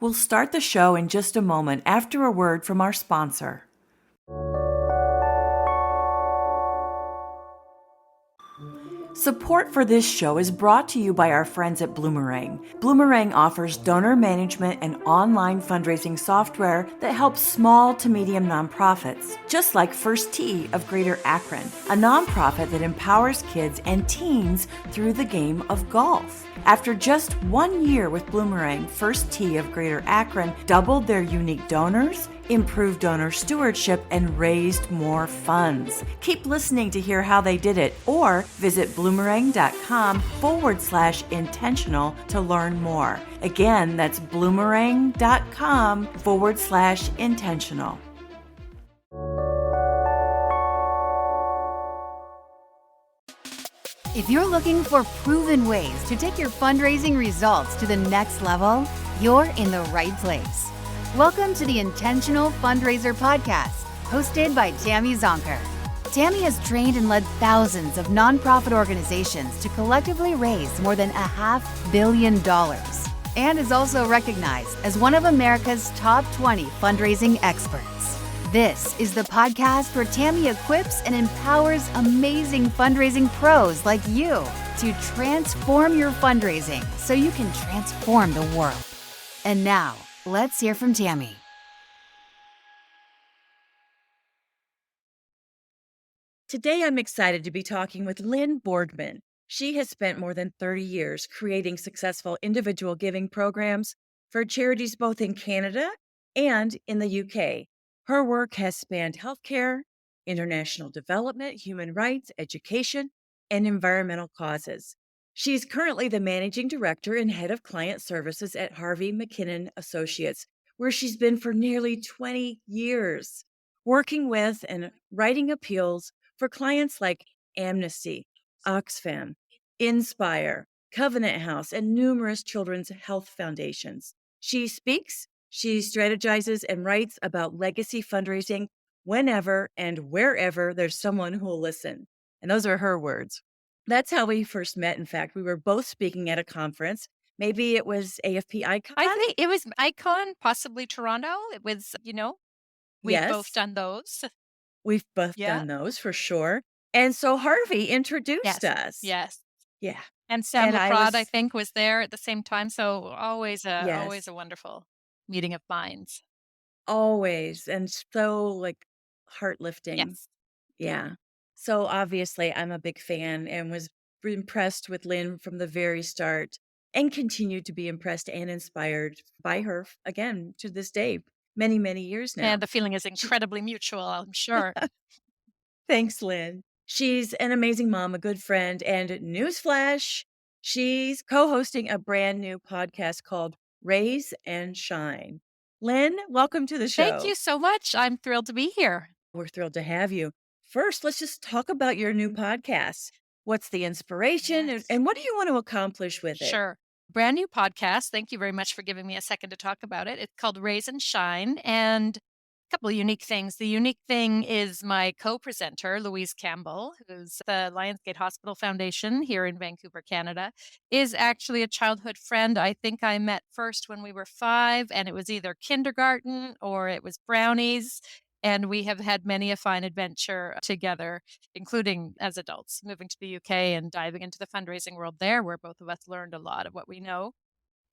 We'll start the show in just a moment after a word from our sponsor. Support for this show is brought to you by our friends at Bloomerang. Bloomerang offers donor management and online fundraising software that helps small to medium nonprofits, just like First Tee of Greater Akron, a nonprofit that empowers kids and teens through the game of golf. After just 1 year with Bloomerang, First Tee of Greater Akron doubled their unique donors, improved donor stewardship, and raised more funds. Keep listening to hear how they did it, or visit bloomerang.com/intentional to learn more. Again, that's bloomerang.com/intentional. If you're looking for proven ways to take your fundraising results to the next level, you're in the right place. Welcome to the Intentional Fundraiser Podcast, hosted by Tammy Zonker. Tammy has trained and led thousands of nonprofit organizations to collectively raise more than $500 million, and is also recognized as one of America's top 20 fundraising experts. This is the podcast where Tammy equips and empowers amazing fundraising pros like you to transform your fundraising so you can transform the world. And now, let's hear from Tammy. Today, I'm excited to be talking with Lynne Boardman. She has spent more than 30 years creating successful individual giving programs for charities both in Canada and in the UK. Her work has spanned healthcare, international development, human rights, education, and environmental causes. She's currently the managing director and head of client services at Harvey McKinnon Associates, where she's been for nearly 20 years, working with and writing appeals for clients like Amnesty, Oxfam, Inspire, Covenant House, and numerous children's health foundations. She speaks, she strategizes, and writes about legacy fundraising whenever and wherever there's someone who will listen. And those are her words. That's how we first met. In fact, we were both speaking at a conference. Maybe it was AFP Icon. I think it was Icon, possibly Toronto. It was, we've both Yes. done those. We've both Yeah. done those for sure. And so Harvey introduced us. Yes. Yeah. And Sam And I LaPrade, I was- think, was there at the same time. So always Yes. a wonderful meeting of minds. Always. And so heart lifting. Yes. Yeah. So obviously I'm a big fan and was impressed with Lynne from the very start and continue to be impressed and inspired by her again to this day, many, many years now. And the feeling is incredibly mutual, I'm sure. Thanks, Lynne. She's an amazing mom, a good friend, and newsflash, she's co-hosting a brand new podcast called Raise and Shine. Lynne, welcome to the show. Thank you so much. I'm thrilled to be here. We're thrilled to have you. First, let's just talk about your new podcast. What's the inspiration Yes. and what do you want to accomplish with it? Sure. Brand new podcast. Thank you very much for giving me a second to talk about it. It's called Raise and Shine, and a couple of unique things. The unique thing is my co-presenter, Louise Campbell, who's the Lionsgate Hospital Foundation here in Vancouver, Canada, is actually a childhood friend. I think I met first when we were 5, and it was either kindergarten or it was brownies. And we have had many a fine adventure together, including as adults, moving to the UK and diving into the fundraising world there, where both of us learned a lot of what we know.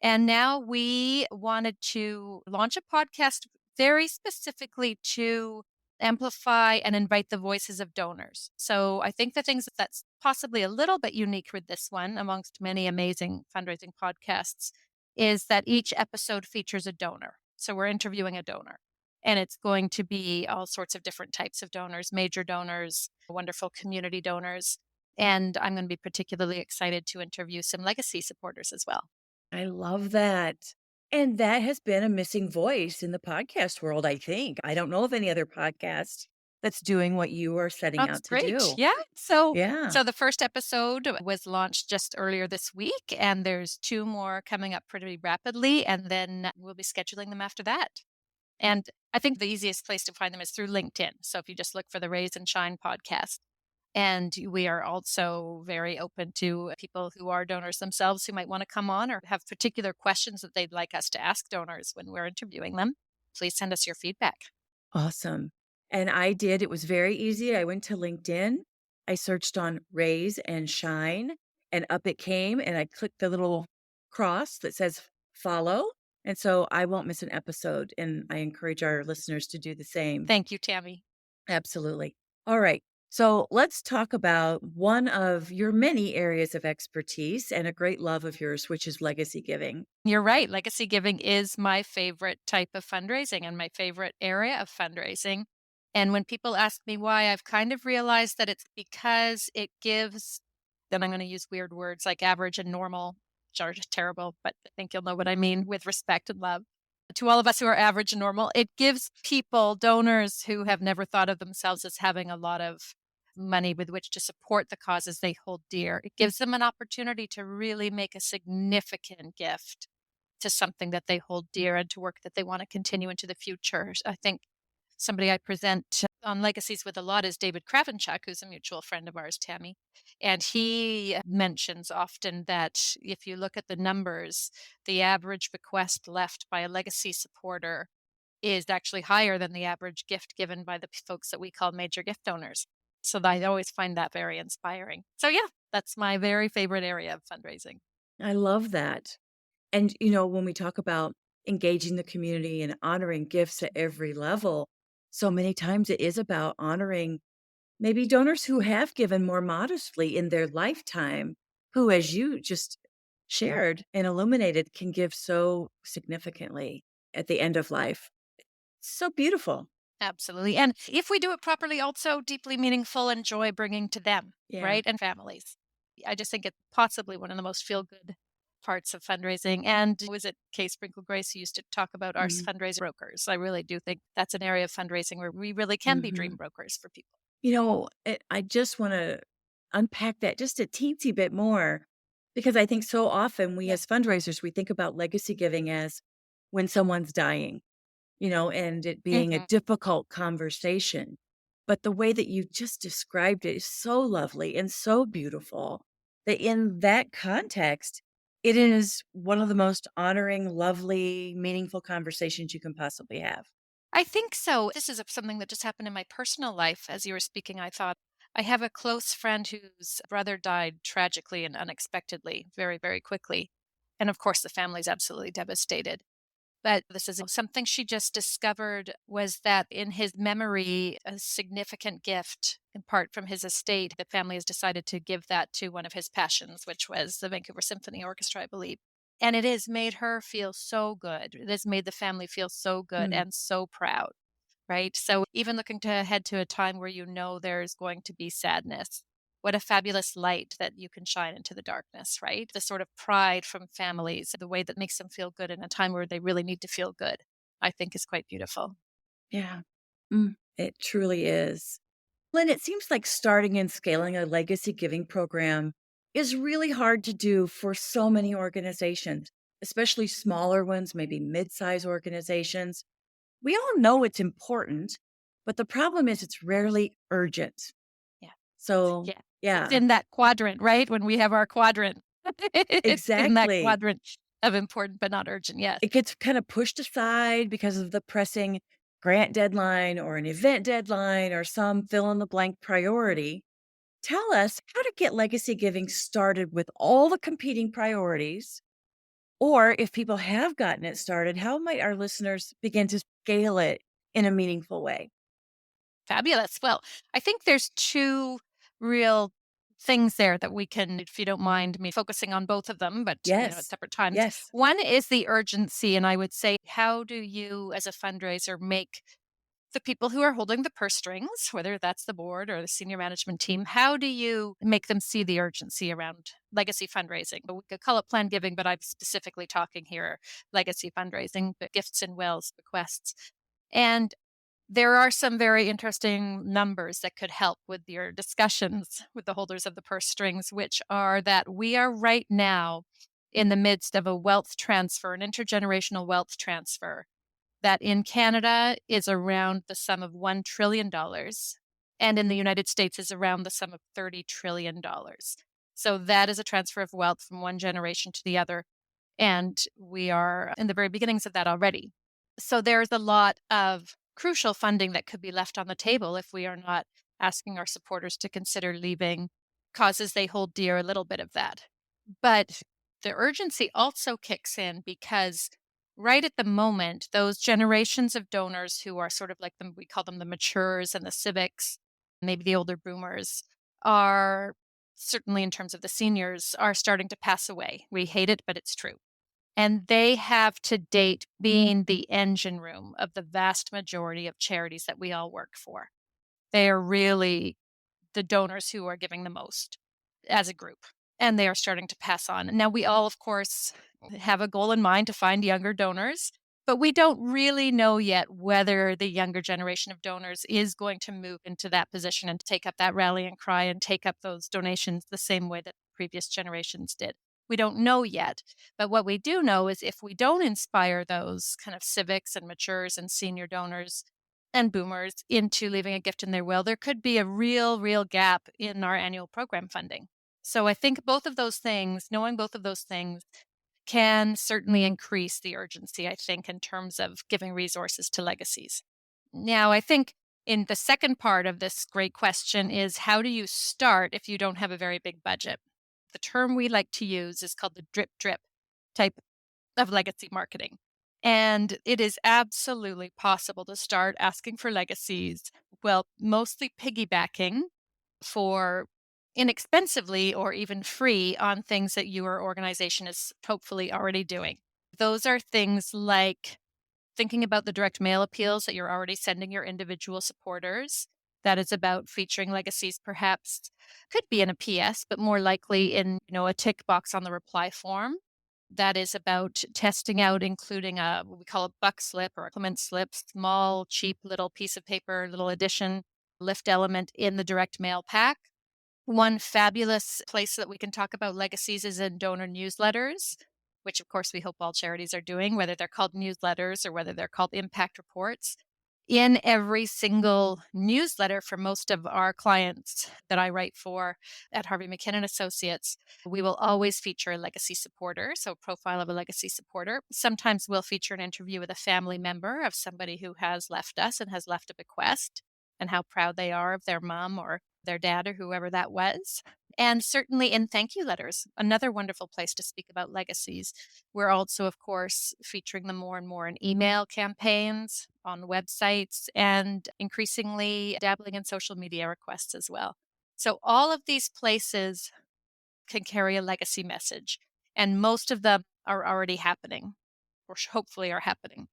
And now we wanted to launch a podcast very specifically to amplify and invite the voices of donors. So I think the things that's possibly a little bit unique with this one, amongst many amazing fundraising podcasts, is that each episode features a donor. So we're interviewing a donor. And it's going to be all sorts of different types of donors, major donors, wonderful community donors. And I'm going to be particularly excited to interview some legacy supporters as well. I love that. And that has been a missing voice in the podcast world, I think. I don't know of any other podcast that's doing what you are setting out to Great. do. Yeah. So the first episode was launched just earlier this week, and there's 2 more coming up pretty rapidly, and then we'll be scheduling them after that. And I think the easiest place to find them is through LinkedIn. So if you just look for the Raise and Shine podcast. And we are also very open to people who are donors themselves who might want to come on or have particular questions that they'd like us to ask donors when we're interviewing them. Please send us your feedback. Awesome. And I did. It was very easy. I went to LinkedIn. I searched on raise and shine, and up it came. And I clicked the little cross that says follow. And so I won't miss an episode. And I encourage our listeners to do the same. Thank you, Tammy. Absolutely. All right. So let's talk about one of your many areas of expertise and a great love of yours, which is legacy giving. You're right. Legacy giving is my favorite type of fundraising and my favorite area of fundraising. And when people ask me why, I've kind of realized that it's because it gives, then I'm going to use weird words like average and normal, which are just terrible, but I think you'll know what I mean with respect and love. To all of us who are average and normal, it gives people, donors who have never thought of themselves as having a lot of money with which to support the causes they hold dear. It gives them an opportunity to really make a significant gift to something that they hold dear and to work that they want to continue into the future. I think somebody I present on Legacies with a lot is David Kravenchuk, who's a mutual friend of ours, Tammy. And he mentions often that if you look at the numbers, the average bequest left by a legacy supporter is actually higher than the average gift given by the folks that we call major gift donors. So I always find that very inspiring. So yeah, that's my very favorite area of fundraising. I love that. And, when we talk about engaging the community and honoring gifts at every level, so many times it is about honoring maybe donors who have given more modestly in their lifetime, who, as you just shared and illuminated, can give so significantly at the end of life. So beautiful. Absolutely. And if we do it properly, also deeply meaningful and joy bringing to them, Yeah. right? And families. I just think it's possibly one of the most feel good parts of fundraising. And was it Kay Sprinkle Grace who used to talk about our Mhm. fundraising brokers? I really do think that's an area of fundraising where we really can be dream Mhm. brokers for people. I just want to unpack that just a teensy bit more because I think so often we Yeah. as fundraisers, we think about legacy giving as when someone's dying, and it being a Hmm. difficult conversation. But the way that you just described it is so lovely and so beautiful that in that context, it is one of the most honoring, lovely, meaningful conversations you can possibly have. I think so. This is something that just happened in my personal life. As you were speaking, I thought I have a close friend whose brother died tragically and unexpectedly, very, very quickly. And of course, the family's absolutely devastated. But this is something she just discovered was that in his memory, a significant gift, in part from his estate, the family has decided to give that to one of his passions, which was the Vancouver Symphony Orchestra, I believe. And it has made her feel so good. It has made the family feel so good Mm, and so proud, right? So even looking to ahead to a time where you know there's going to be sadness, what a fabulous light that you can shine into the darkness, right? The sort of pride from families, the way that makes them feel good in a time where they really need to feel good, I think is quite beautiful. yeah. It truly is. Lynn, it seems like starting and scaling a legacy giving program is really hard to do for so many organizations, especially smaller ones, maybe mid-size organizations. We all know it's important, but the problem is it's rarely urgent. Yeah. So, Yeah. It's yeah, in that quadrant, right? When we have our quadrant, it's in that exactly. quadrant of important but not urgent. Yes. It gets kind of pushed aside because of the pressing grant deadline or an event deadline or some fill in the blank priority. Tell us how to get legacy giving started with all the competing priorities, or if people have gotten it started, how might our listeners begin to scale it in a meaningful way? Fabulous. Well, I think there's two real things there that we can, if you don't mind me focusing on both of them, but at Yes. separate times. Yes. One is the urgency. And I would say, how do you as a fundraiser make the people who are holding the purse strings, whether that's the board or the senior management team, how do you make them see the urgency around legacy fundraising? But we could call it planned giving, but I'm specifically talking here legacy fundraising, but gifts and wills, bequests. And there are some very interesting numbers that could help with your discussions with the holders of the purse strings, which are that we are right now in the midst of a wealth transfer, an intergenerational wealth transfer that in Canada is around the sum of $1 trillion. and in the United States is around the sum of $30 trillion. So that is a transfer of wealth from one generation to the other. And we are in the very beginnings of that already. So there's a lot of crucial funding that could be left on the table if we are not asking our supporters to consider leaving causes they hold dear, a little bit of that. But the urgency also kicks in because right at the moment, those generations of donors who are sort of like them, we call them the matures and the civics, maybe the older boomers, are certainly in terms of the seniors, are starting to pass away. We hate it, but it's true. And they have to date been the engine room of the vast majority of charities that we all work for. They are really the donors who are giving the most as a group, and they are starting to pass on. Now, we all, of course, have a goal in mind to find younger donors, but we don't really know yet whether the younger generation of donors is going to move into that position and take up that rallying cry and take up those donations the same way that previous generations did. We don't know yet. But what we do know is if we don't inspire those kind of civics and matures and senior donors and boomers into leaving a gift in their will, there could be a real gap in our annual program funding. So I think both of those things, knowing both of those things, can certainly increase the urgency, I think, in terms of giving resources to legacies. Now, I think in the second part of this great question is how do you start if you don't have a very big budget? The term we like to use is called the drip type of legacy marketing. And it is absolutely possible to start asking for legacies, well, mostly piggybacking for inexpensively or even free on things that your organization is hopefully already doing. Those are things like thinking about the direct mail appeals that you're already sending your individual supporters. That is about featuring legacies, perhaps could be in a PS, but more likely in, a tick box on the reply form. That is about testing out, including what we call a buck slip or a Clement slip, small, cheap little piece of paper, little addition, lift element in the direct mail pack. One fabulous place that we can talk about legacies is in donor newsletters, which of course we hope all charities are doing, whether they're called newsletters or whether they're called impact reports. In every single newsletter for most of our clients that I write for at Harvey McKinnon Associates, we will always feature a legacy supporter, so a profile of a legacy supporter. Sometimes we'll feature an interview with a family member of somebody who has left us and has left a bequest and how proud they are of their mom or their dad or whoever that was. And certainly in thank you letters, another wonderful place to speak about legacies. We're also, of course, featuring them more and more in email campaigns, on websites, and increasingly dabbling in social media requests as well. So all of these places can carry a legacy message, and most of them are already happening, or hopefully are happening.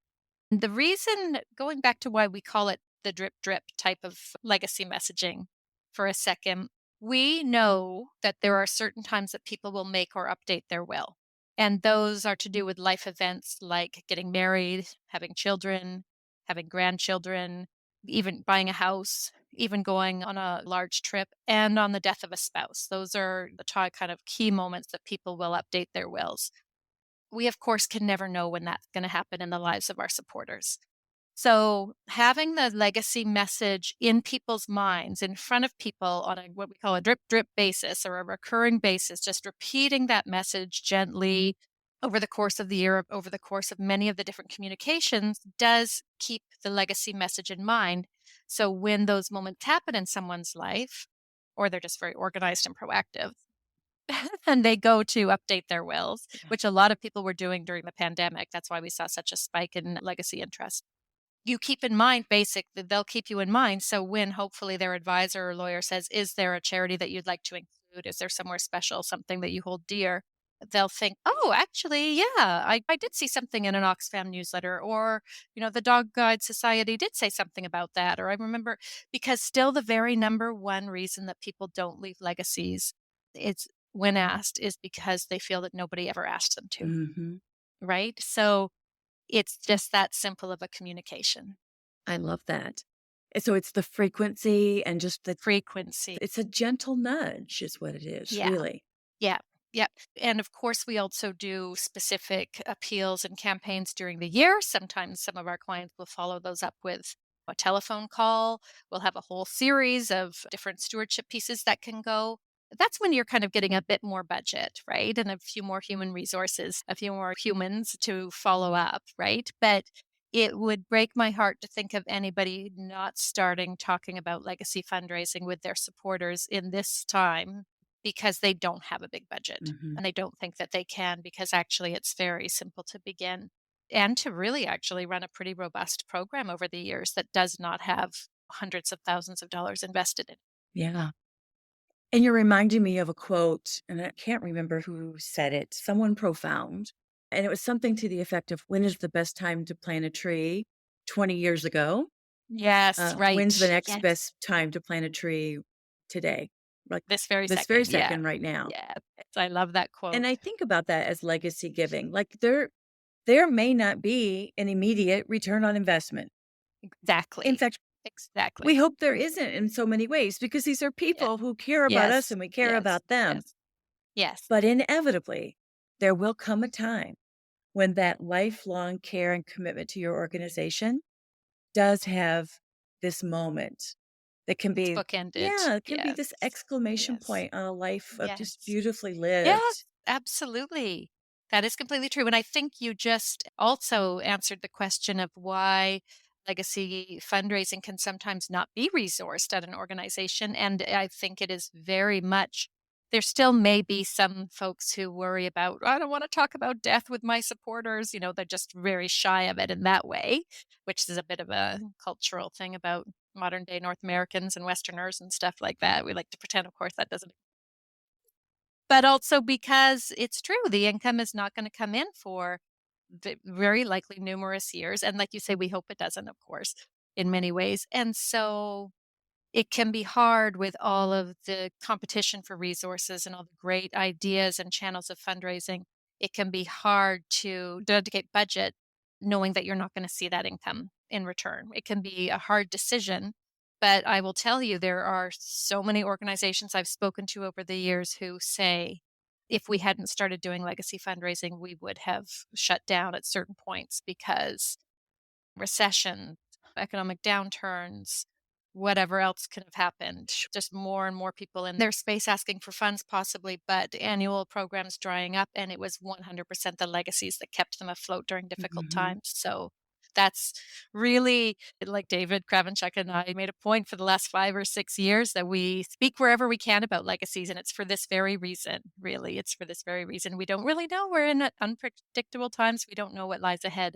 The reason, going back to why we call it the drip type of legacy messaging for a second, we know that there are certain times that people will make or update their will. And those are to do with life events like getting married, having children, having grandchildren, even buying a house, even going on a large trip, and on the death of a spouse. Those are the kind of key moments that people will update their wills. We, of course, can never know when that's going to happen in the lives of our supporters. So having the legacy message in people's minds, in front of people on what we call a drip basis or a recurring basis, just repeating that message gently over the course of the year, over the course of many of the different communications, does keep the legacy message in mind. So when those moments happen in someone's life, or they're just very organized and proactive, and they go to update their wills, which a lot of people were doing during the pandemic. That's why we saw such a spike in legacy interest. You keep in mind, basically, they'll keep you in mind. So when hopefully their advisor or lawyer says, is there a charity that you'd like to include? Is there somewhere special, something that you hold dear? They'll think, oh, actually, yeah, I did see something in an Oxfam newsletter, or, the Dog Guide Society did say something about that. Or I remember, because still the very number one reason that people don't leave legacies, it's when asked, is because they feel that nobody ever asked them to. Mhm. Right. So it's just that simple of a communication. I love that. So it's the frequency and just Frequency. it's a gentle nudge is what it is, Yeah. really. Yeah. Yeah. And of course, we also do specific appeals and campaigns during the year. Sometimes some of our clients will follow those up with a telephone call. We'll have a whole series of different stewardship pieces that can go. That's when you're kind of getting a bit more budget, right? And a few more human resources, a few more humans to follow up, right? But it would break my heart to think of anybody not starting talking about legacy fundraising with their supporters in this time because they don't have a big budget Mhm. and they don't think that they can because actually it's very simple to begin and to really actually run a pretty robust program over the years that does not have hundreds of thousands of dollars invested in it. Yeah. And you're reminding me of a quote, and I can't remember who said it, someone profound. And it was something to the effect of, when is the best time to plant a tree? 20 years ago. Yes, When's the right. next Yes. best time to plant a tree? Today. Like This very this very second. Yeah. second right now. Yeah. Yes, I love that And quote. I think about that as legacy giving. Like there may not be an immediate return on investment. In Exactly. fact, we Exactly. hope there isn't in so many ways because these are Yeah. people who care about us Yes. and we care Yes. about them. Yes. Yes. But inevitably, there will come a time when that lifelong care and commitment to your organization does have this moment that can It's be, bookended. yeah, it can be Yes. this exclamation Yes. point on a life of just Yes. beautifully Yes, lived. absolutely. That is completely true. And I think you just also answered the question of why legacy fundraising can sometimes not be resourced at an organization. And I think it is very much, there still may be some folks who worry about, I don't want to talk about death with my supporters. They're just very shy of it in that way, which is a bit of a cultural thing about modern day North Americans and Westerners and stuff like that. We like to pretend, of course, that doesn't, but also because it's true, the income is not gonna come in for very likely numerous years, and like you say, we hope it doesn't, of course, in many ways, and so it can be hard with all of the competition for resources and all the great ideas and channels of fundraising. It can be hard to dedicate budget knowing that you're not gonna see that income in return. It can be a hard decision, but I will tell you, there are so many organizations I've spoken to over the years who say, if we hadn't started doing legacy fundraising, we would have shut down at certain points because recession, economic downturns, whatever else could have happened. Just more and more people in their space asking for funds, possibly, but annual programs drying up. And it was 100% the legacies that kept them afloat during difficult Mhm. times. So that's really like David Kravenchuk and I made a point for the last 5 or 6 years that we speak wherever we can about legacies. And it's for this very reason, really. It's for this very reason. We don't really know. We're in unpredictable times. We don't know what lies ahead.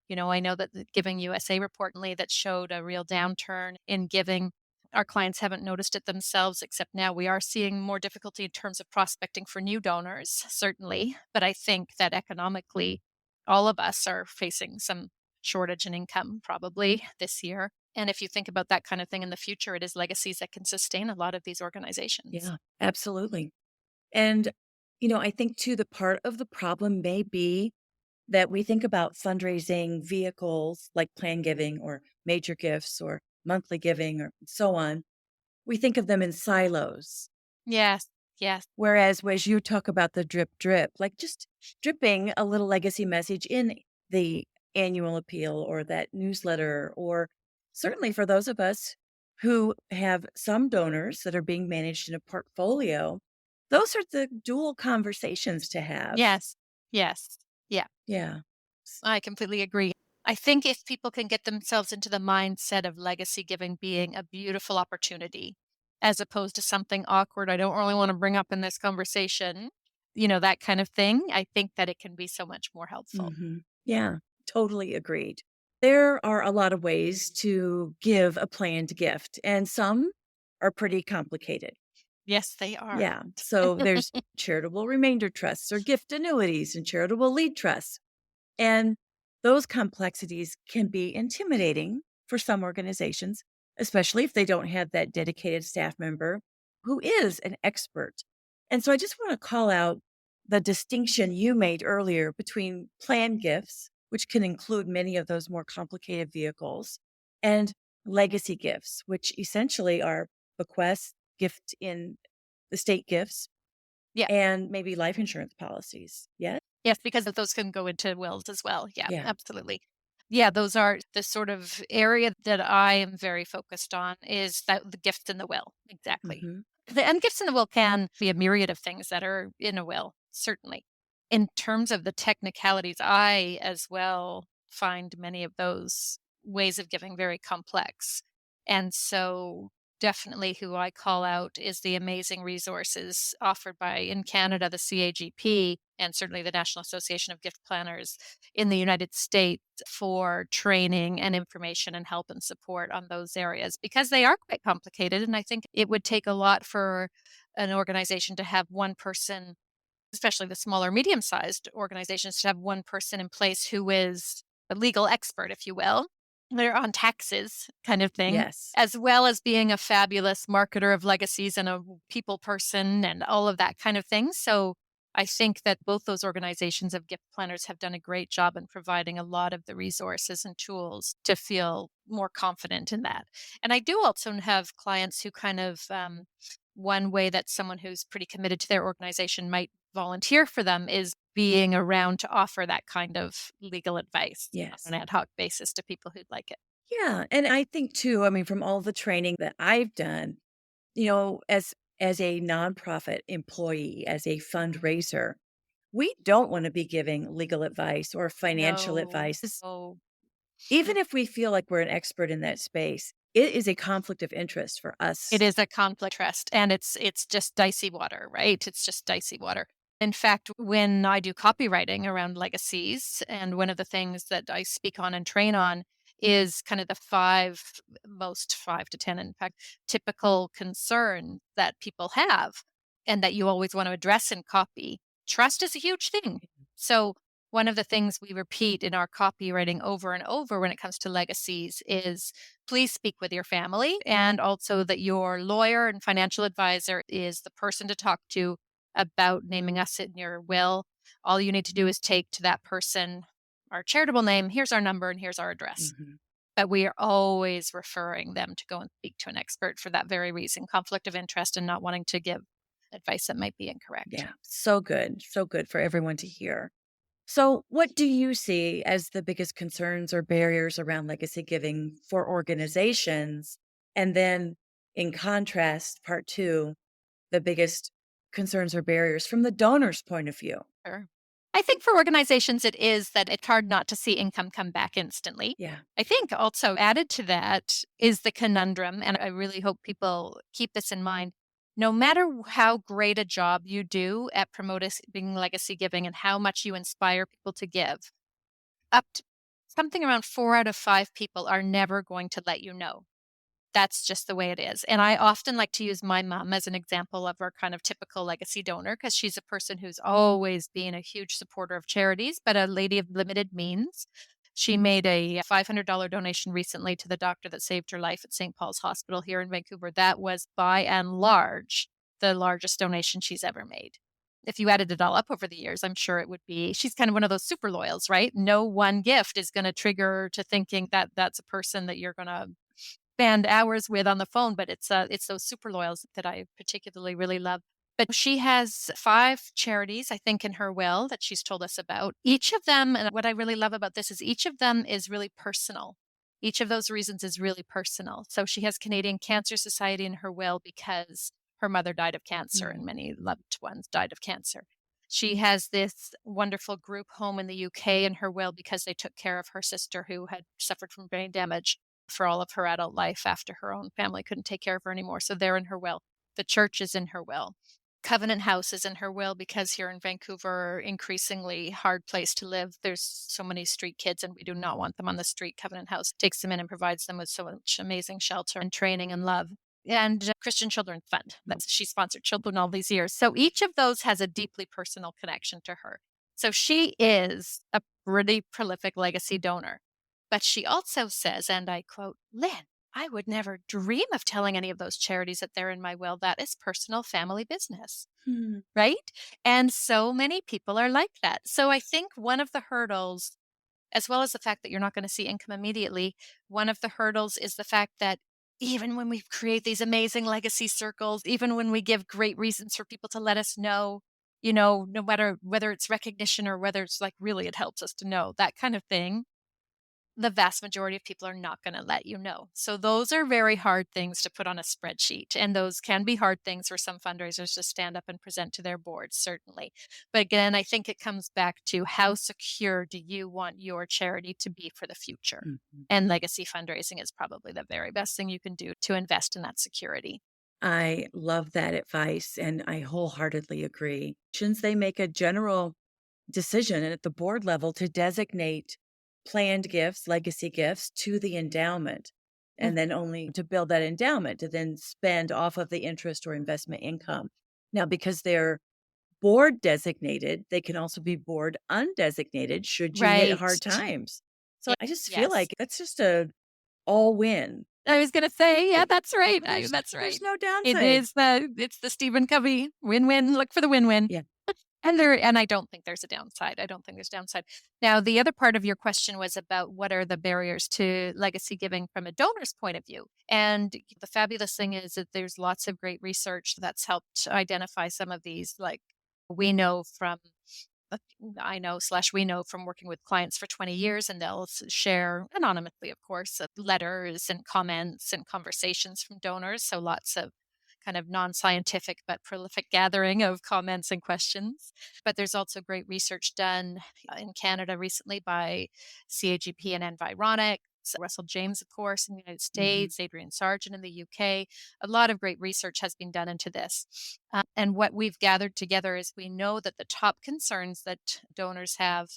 I know that the Giving USA report recently that showed a real downturn in giving. Our clients haven't noticed it themselves, except now we are seeing more difficulty in terms of prospecting for new donors, certainly. But I think that economically, all of us are facing some shortage in income probably this year. And if you think about that kind of thing in the future, it is legacies that can sustain a lot of these organizations. Yeah, absolutely. And, I think too, the part of the problem may be that we think about fundraising vehicles like plan giving or major gifts or monthly giving or so on. We think of them in silos. Yes, yes, Whereas, as you talk about the drip drip, like just dripping a little legacy message in the annual appeal or that newsletter, or certainly for those of us who have some donors that are being managed in a portfolio, those are the dual conversations to have. yes, yes. Yeah. Yeah. I completely agree. I think if people can get themselves into the mindset of legacy giving being a beautiful opportunity, as opposed to something awkward I don't really want to bring up in this conversation, that kind of thing, I think that it can be so much more helpful. Yeah, totally agreed. There are a lot of ways to give a planned gift, and some are pretty complicated. Yes, they are. Yeah. So there's charitable remainder trusts or gift annuities and charitable lead trusts. And those complexities can be intimidating for some organizations, especially if they don't have that dedicated staff member who is an expert. And so I just want to call out the distinction you made earlier between planned gifts, which can include many of those more complicated vehicles, and legacy gifts, which essentially are bequests, gift in the state gifts, Yeah. and maybe life insurance policies. Yes? Yes, because those can go into wills as well. Yeah, Yeah. absolutely. Yeah, those are the sort of area that I am very focused on is that the gift in the will. Exactly. Hmm. And gifts in the will can be a myriad of things that are in a will, certainly. In terms of the technicalities, I as well find many of those ways of giving very complex. And so, definitely who I call out is the amazing resources offered by, in Canada, the CAGP, and certainly the National Association of Gift Planners in the United States for training and information and help and support on those areas because they are quite complicated. And I think it would take a lot for an organization to have one person, especially the smaller, medium sized organizations, to have one person in place who is a legal expert, if you will. They're on taxes kind of thing, Yes. as well as being a fabulous marketer of legacies and a people person and all of that kind of thing. So I think that both those organizations of gift planners have done a great job in providing a lot of the resources and tools to feel more confident in that. And I do also have clients who kind of, one way that someone who's pretty committed to their organization might volunteer for them is being around to offer that kind of legal advice on Yes. an ad hoc basis to people who'd like it. Yeah, and I think too, I mean, from all the training that I've done, as a nonprofit employee, as a fundraiser, we don't want to be giving legal advice or financial No. advice. Oh, Even if we feel like we're an expert in that space, it is a conflict of interest for it us. is a conflict trust, and it's just dicey water, right? It's just dicey water. In fact, when I do copywriting around legacies, and one of the things that I speak on and train on is kind of the most 5 to 10, in fact, typical concern that people have and that you always want to address in copy. Trust is a huge thing. So one of the things we repeat in our copywriting over and over when it comes to legacies is please speak with your family, and also that your lawyer and financial advisor is the person to talk to about naming us in your will. All you need to do is take to that person our charitable name, here's our number, and here's our address. Mhm. But we are always referring them to go and speak to an expert for that very reason, conflict of interest and not wanting to give advice that might be incorrect. Yeah, so good. So good for everyone to hear. So, what do you see as the biggest concerns or barriers around legacy giving for organizations? And then, in contrast, part two, the biggest concerns or barriers from the donor's point of view. Sure. I think for organizations, it is that it's hard not to see income come back instantly. Yeah. I think also added to that is the conundrum, and I really hope people keep this in mind. No matter how great a job you do at promoting legacy giving and how much you inspire people to give, up to something around 4 out of 5 people are never going to let you know. That's just the way it is. And I often like to use my mom as an example of our kind of typical legacy donor because she's a person who's always been a huge supporter of charities, but a lady of limited means. She made a $500 donation recently to the doctor that saved her life at St. Paul's Hospital here in Vancouver. That was by and large the largest donation she's ever made. If you added it all up over the years, I'm sure it would be. She's kind of one of those super loyals, right? No one gift is going to trigger her to thinking that that's a person that you're going to spend hours with on the phone, but it's those super loyals that I particularly really love. But she has 5 charities, I think, in her will that she's told us about. Each of them, and what I really love about this is each of them is really personal. Each of those reasons is really personal. So she has Canadian Cancer Society in her will because her mother died of cancer and Mm. many loved ones died of cancer. She has this wonderful group home in the UK in her will because they took care of her sister who had suffered from brain damage for all of her adult life after her own family couldn't take care of her anymore. So they're in her will. The church is in her will. Covenant House is in her will because here in Vancouver, increasingly hard place to live. There's so many street kids, and we do not want them on the street. Covenant House takes them in and provides them with so much amazing shelter and training and love. And Christian Children's Fund. She sponsored children all these years. So each of those has a deeply personal connection to her. So she is a pretty prolific legacy donor. But she also says, and I quote, Lynn, I would never dream of telling any of those charities that they're in my will. That is personal family business, Hmm. right? And so many people are like that. So I think one of the hurdles, as well as the fact that you're not going to see income immediately, one of the hurdles is the fact that even when we create these amazing legacy circles, even when we give great reasons for people to let us know, no matter whether it's recognition or whether it's like really it helps us to know that kind of thing, the vast majority of people are not going to let you know. So those are very hard things to put on a spreadsheet. And those can be hard things for some fundraisers to stand up and present to their boards, certainly. But again, I think it comes back to how secure do you want your charity to be for the future? Mhm. And legacy fundraising is probably the very best thing you can do to invest in that security. I love that advice, and I wholeheartedly agree. Since they make a general decision at the board level to designate planned gifts, legacy gifts to the endowment, Mm. and then only to build that endowment to then spend off of the interest or investment income. Now, because they're board designated, they can also be board undesignated should you hit Right. hard times. So I just feel Yes. like that's just a all win. I was gonna say, yeah, that's right. There's That's there's right. no It downside. is it's the Stephen Covey win-win. Look for the win-win. Yeah. And I don't think there's a downside. I don't think there's downside. Now, the other part of your question was about what are the barriers to legacy giving from a donor's point of view. And the fabulous thing is that there's lots of great research that's helped identify some of these. Like we know from I know slash we know from working with clients for 20 years, and they'll share anonymously, of course, letters and comments and conversations from donors. So lots of kind of non-scientific but prolific gathering of comments and questions. But there's also great research done in Canada recently by CAGP and Environics. Russell James, of course, in the United Mhm. States, Adrian Sargent in the UK. A lot of great research has been done into this. And what we've gathered together is we know that the top concerns that donors have,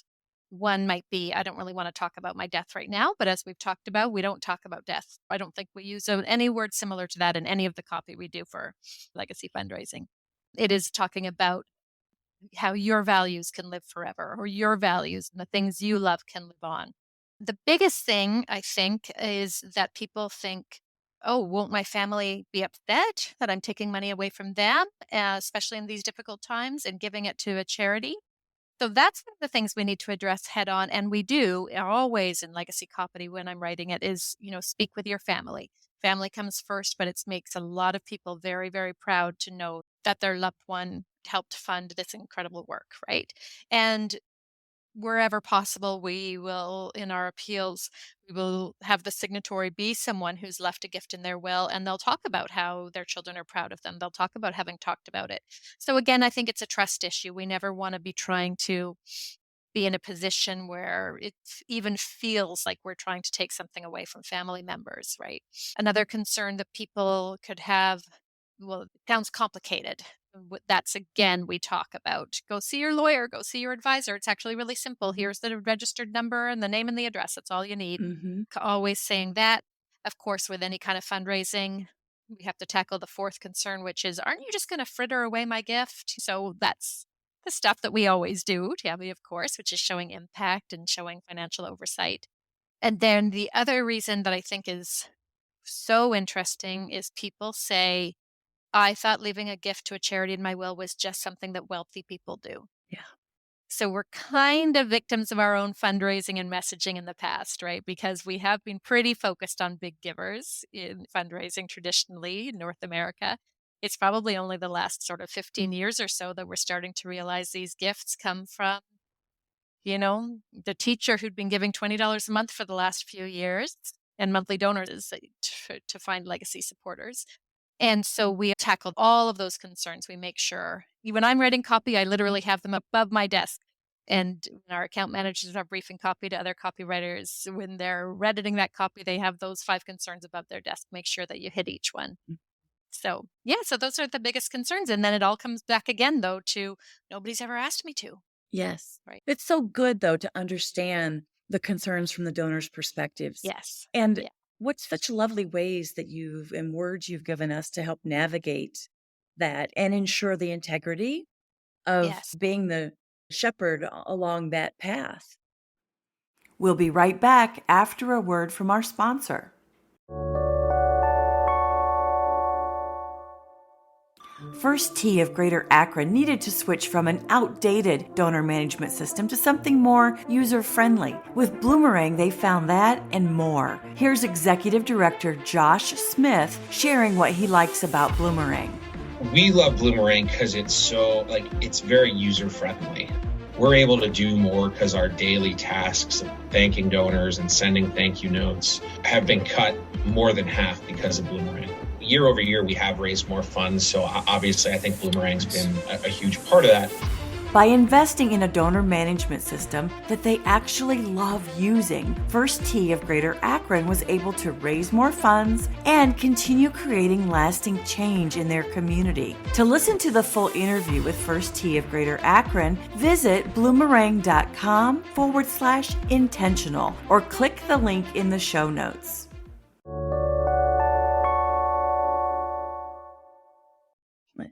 one might be, I don't really want to talk about my death right now, but as we've talked about, we don't talk about death. I don't think we use any word similar to that in any of the copy we do for legacy fundraising. It is talking about how your values can live forever, or your values and the things you love can live on. The biggest thing, I think, is that people think, oh, won't my family be upset that I'm taking money away from them, especially in these difficult times, and giving it to a charity? So that's one of the things we need to address head on. And we do always in legacy copy when I'm writing it is, speak with your family. Family comes first, but it makes a lot of people very, very proud to know that their loved one helped fund this incredible work, right? And wherever possible, we will, in our appeals, we will have the signatory be someone who's left a gift in their will, and they'll talk about how their children are proud of them. They'll talk about having talked about it. So again, I think it's a trust issue. We never want to be trying to be in a position where it even feels like we're trying to take something away from family members, right? Another concern that people could have, well, it sounds complicated. That's again, we talk about go see your lawyer, go see your advisor. It's actually really simple. Here's the registered number and the name and the address. That's all you need. Mhm. Always saying that. Of course, with any kind of fundraising, we have to tackle the fourth concern, which is, aren't you just going to fritter away my gift? So that's the stuff that we always do, Tammy, of course, which is showing impact and showing financial oversight. And then the other reason that I think is so interesting is people say, I thought leaving a gift to a charity in my will was just something that wealthy people do. Yeah. So we're kind of victims of our own fundraising and messaging in the past, right? Because we have been pretty focused on big givers in fundraising traditionally in North America. It's probably only the last sort of 15 years or so that we're starting to realize these gifts come from, the teacher who'd been giving $20 a month for the last few years and monthly donors to find legacy supporters. And so we tackled all of those concerns. We make sure, when I'm writing copy, I literally have them above my desk. And when our account managers are briefing copy to other copywriters, when they're editing that copy, they have those 5 concerns above their desk. Make sure that you hit each one. So, yeah, so those are the biggest concerns. And then it all comes back again, though, to nobody's ever asked me to. Yes. Right. It's so good, though, to understand the concerns from the donors' perspectives. Yes. And Yeah. what's such lovely ways that and words you've given us to help navigate that and ensure the integrity of Yes. being the shepherd along that path. We'll be right back after a word from our sponsor. First Tee of Greater Akron needed to switch from an outdated donor management system to something more user-friendly. With Bloomerang, they found that and more. Here's Executive Director Josh Smith sharing what he likes about Bloomerang. We love Bloomerang because it's so, it's very user-friendly. We're able to do more because our daily tasks of thanking donors and sending thank you notes have been cut more than half because of Bloomerang. Year over year, we have raised more funds. So obviously, I think Bloomerang's been a huge part of that. By investing in a donor management system that they actually love using, First Tee of Greater Akron was able to raise more funds and continue creating lasting change in their community. To listen to the full interview with First Tee of Greater Akron, visit bloomerang.com/intentional or click the link in the show notes.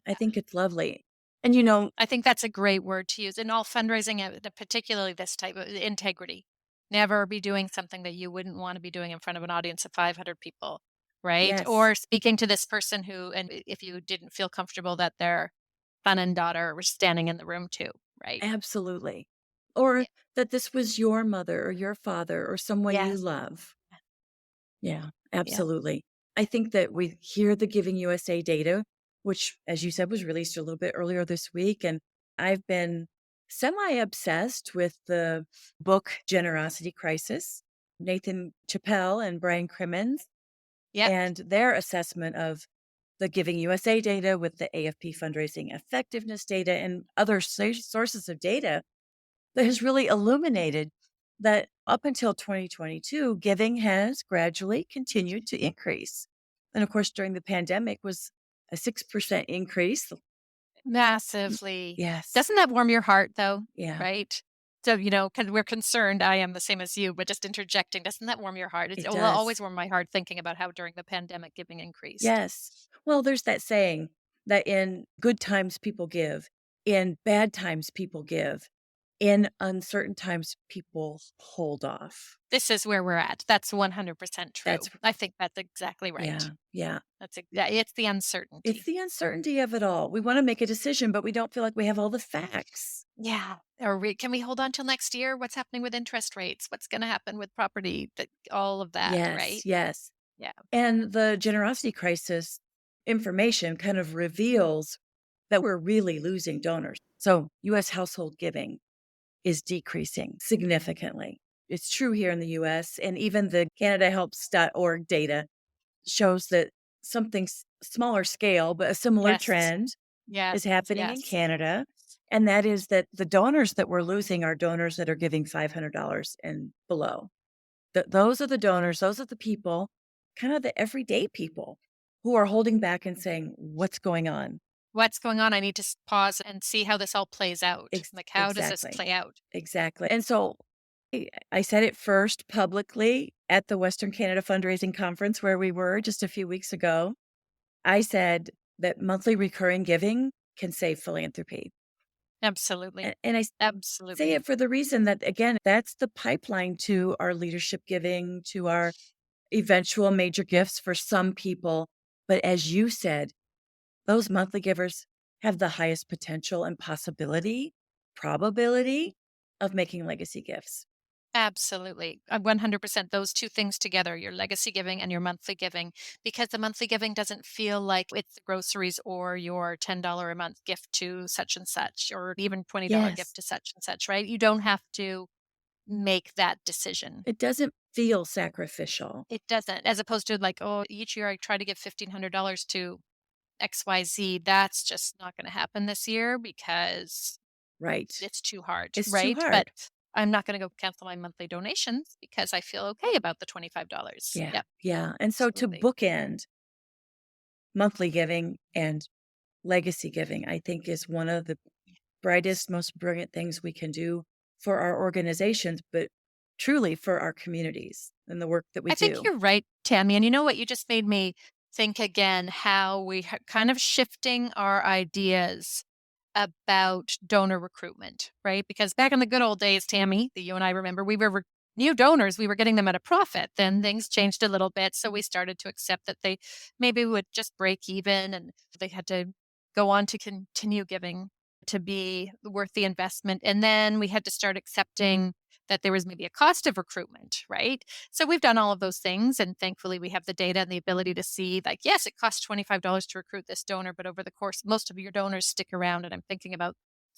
I think it's lovely. And I think that's a great word to use in all fundraising, particularly this type of integrity. Never be doing something that you wouldn't want to be doing in front of an audience of 500 people, right? yes, Or speaking to this person who, and if you didn't feel comfortable that their son and daughter were standing in the room too, right? absolutely. Or Yeah. that this was your mother or your father or someone you Yes. love. Yeah, Yeah. absolutely. I think that we hear the Giving USA data, which, as you said, was released a little bit earlier this week. And I've been semi obsessed with the book Generosity Crisis, Nathan Chappell and Brian Crimmins, Yep. and their assessment of the Giving USA data with the AFP fundraising effectiveness data and other sources of data that has really illuminated that up until 2022, giving has gradually continued to increase. And of course, during the pandemic was a 6% increase. Massively. Yes. Doesn't that warm your heart though? Yeah, Right? So, because we're concerned, I am the same as you, but just interjecting, doesn't that warm your heart? it It will always does. warm my heart thinking about how during the pandemic giving increased. Yes. Well, there's that saying that in good times, people give, in bad times, people give, in uncertain times, people hold off. This is where we're at. That's 100% true. That's, I think that's exactly yeah, right. yeah. It's the It's uncertainty. the uncertainty of it all. We want to make a decision, but we don't feel like we have all the facts. Yeah. Or can we hold on till next year? What's happening with interest rates? What's going to happen with property? All of that, Yes, right? yes. Yeah. And the generosity crisis information kind of reveals that we're really losing donors. So, US household giving is decreasing significantly. It's true here in the US, and even the CanadaHelps.org data shows that something smaller scale, but a similar Yes. trend Yes. is happening in Yes. Canada. And that is that the donors that we're losing are donors that are giving $500 and below. Those are the donors, those are the people, kind of the everyday people who are holding back and saying, what's going on? What's going on? I need to pause and see how this all plays out. Like, how does this Exactly. play out? Exactly. And so I said it first publicly at the Western Canada Fundraising Conference where we were just a few weeks ago. I said that monthly recurring giving can save philanthropy. Absolutely. And I say Absolutely. it for the reason that, again, that's the pipeline to our leadership giving, to our eventual major gifts for some people. But as you said, those monthly givers have the highest potential and probability of making legacy gifts. Absolutely. 100%. Those two things together, your legacy giving and your monthly giving, because the monthly giving doesn't feel like it's the groceries or your $10 a month gift to such and such, or even $20 Yes, gift to such and such, right? You don't have to make that decision. it doesn't feel sacrificial. It doesn't, as opposed to like, oh, each year I try to give $1,500 to XYZ. That's just not going to happen this year because Right. it's too hard, It's too right? But hard. I'm not going to go cancel my monthly donations because I feel okay about the $25. Yeah. Yep, Yeah. And so to absolutely. bookend monthly giving and legacy giving, I think is one of the brightest, most brilliant things we can do for our organizations, but truly for our communities and the work that we I think do. you're right, Tammy. And you know what? You just made me think again how we kind of shifting our ideas about donor recruitment, right? Because back in the good old days, Tammy, that you and I remember, we were new donors, we were getting them at a profit. Then things changed a little bit. So we started to accept that they maybe would just break even and they had to go on to continue giving to be worth the investment. And then we had to start accepting that there was maybe a cost of recruitment, right? So we've done all of those things. And thankfully, we have the data and the ability to see, like, yes, it costs $25 to recruit this donor, but over the course, most of your donors stick around. And I'm thinking about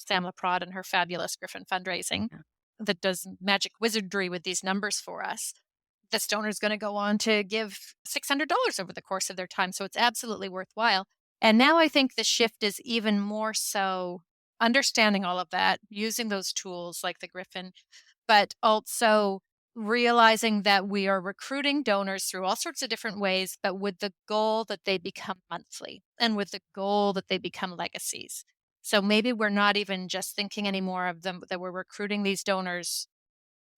Sam LaPrade and her fabulous Griffin Fundraising Yeah. that does magic wizardry with these numbers for us. This donor is going to go on to give $600 over the course of their time. So it's absolutely worthwhile. And now I think the shift is even more so understanding all of that, using those tools like the Griffin, but also realizing that we are recruiting donors through all sorts of different ways, but with the goal that they become monthly and with the goal that they become legacies. So maybe we're not even just thinking anymore of them, that we're recruiting these donors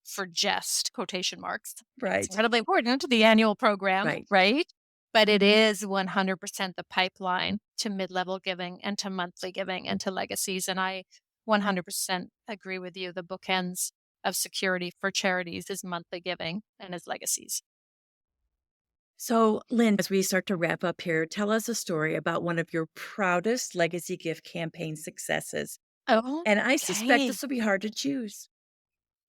for just quotation marks. It's Right. incredibly important to the annual program, Right. right? But it is 100% the pipeline to mid-level giving and to monthly giving and to legacies. And I 100% agree with you. The bookends of security for charities is monthly giving and is legacies. So, Lynn, as we start to wrap up here, tell us a story about one of your proudest legacy gift campaign successes. Oh, And I suspect okay. this will be hard to choose.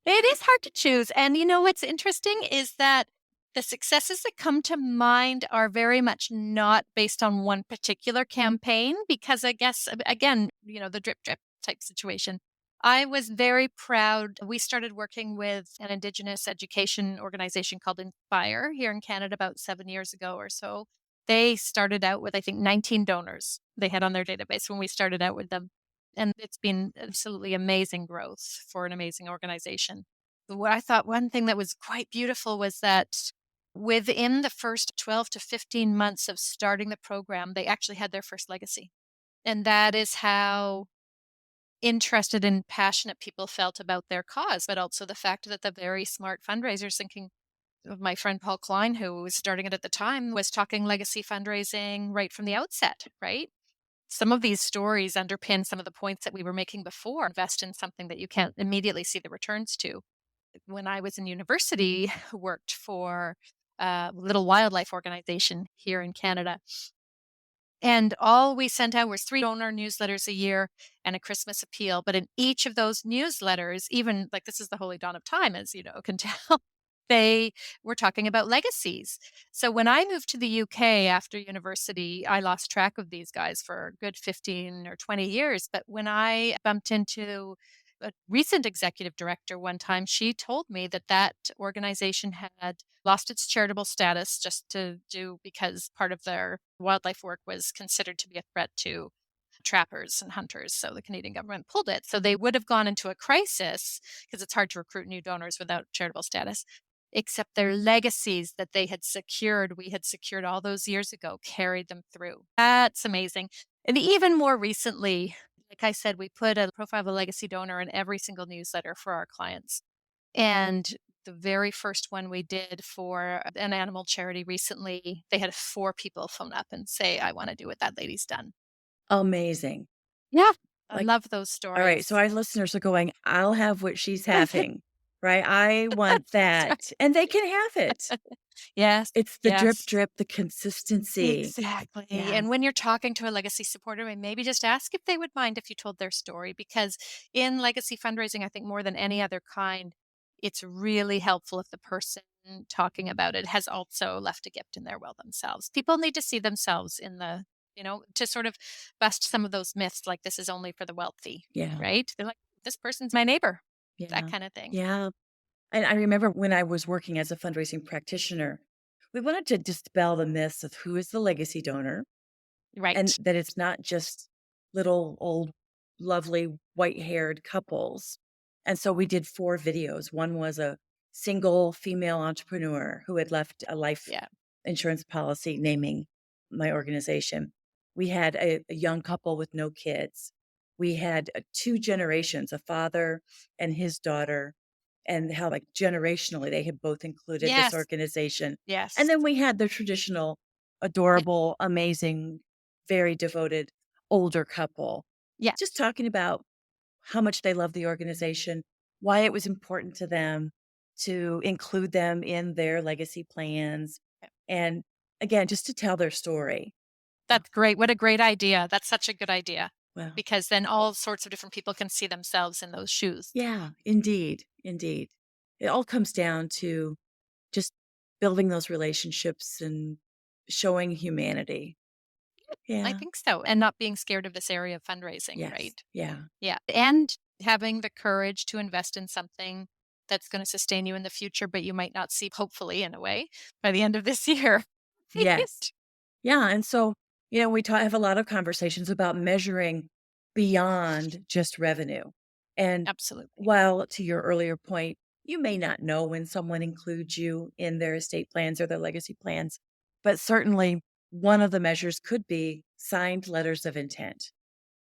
It is hard to choose. And you know what's interesting is that the successes that come to mind are very much not based on one particular campaign, because I guess, again, the drip drip type situation. I was very proud. We started working with an Indigenous education organization called Inspire here in Canada about 7 years ago or so. They started out with, I think, 19 donors they had on their database when we started out with them. And it's been absolutely amazing growth for an amazing organization. What I thought one thing that was quite beautiful was that within the first 12 to 15 months of starting the program, they actually had their first legacy. And that is how interested and passionate people felt about their cause, but also the fact that the very smart fundraisers, thinking of my friend Paul Klein, who was starting it at the time, was talking legacy fundraising right from the outset, right? Some of these stories underpin some of the points that we were making before. Invest in something that you can't immediately see the returns to. When I was in university, worked for a little wildlife organization here in Canada. And all we sent out was 3 donor newsletters a year and a Christmas appeal. But in each of those newsletters, even like this is the holy dawn of time, as you know, can tell, they were talking about legacies. So when I moved to the UK after university, I lost track of these guys for a good 15 or 20 years. But when I bumped into a recent executive director one time, she told me that that organization had lost its charitable status just to do because part of their wildlife work was considered to be a threat to trappers and hunters. So the Canadian government pulled it. So they would have gone into a crisis because it's hard to recruit new donors without charitable status, except their legacies that they had secured, we had secured all those years ago, carried them through. That's amazing. And even more recently, like I said, we put a profile of a legacy donor in every single newsletter for our clients. And the very first one we did for an animal charity recently, they had 4 people phone up and say, I want to do what that lady's done. Amazing. Yeah. I Like, love those all right. So stories. our listeners are going, I'll have what she's having, right? I want That's that. And they can have it. right. Yes. It's the drip, Yes. drip, the consistency. Exactly. Yeah. And when you're talking to a legacy supporter, maybe just ask if they would mind if you told their story, because in legacy fundraising, I think more than any other kind, it's really helpful if the person talking about it has also left a gift in their will themselves. People need to see themselves in to sort of bust some of those myths like this is only for the wealthy, Yeah. right? They're like, this person's my neighbor, that Yeah. kind of thing. Yeah. And I remember when I was working as a fundraising practitioner, we wanted to dispel the myths of who is the legacy donor and Right. that it's not just little old, lovely white haired couples. And so we did 4 videos. One was a single female entrepreneur who had left a life Yeah. insurance policy naming my organization. We had a young couple with no kids. We had 2 generations, a father and his daughter, and how, like, generationally they had both included this Yes. organization. And Yes. then we had the traditional, Yeah. adorable, amazing, very devoted older couple, Yeah. just talking about how much they love the organization, why it was important to them to include them in their legacy plans, and again, just to tell their story. That's great. What a great idea. That's such a good idea, Well, because then all sorts of different people can see themselves in those shoes. yeah, indeed, indeed. It all comes down to just building those relationships and showing humanity. I Yeah. think so. And not being scared of this area of fundraising, Yes. right? Yeah. Yeah. And having the courage to invest in something that's going to sustain you in the future, but you might not see, hopefully, in a way, by the end of this year. Yes. Yeah. And so, we have a lot of conversations about measuring beyond just revenue. And Absolutely. while to your earlier point, you may not know when someone includes you in their estate plans or their legacy plans, but certainly one of the measures could be signed letters of intent,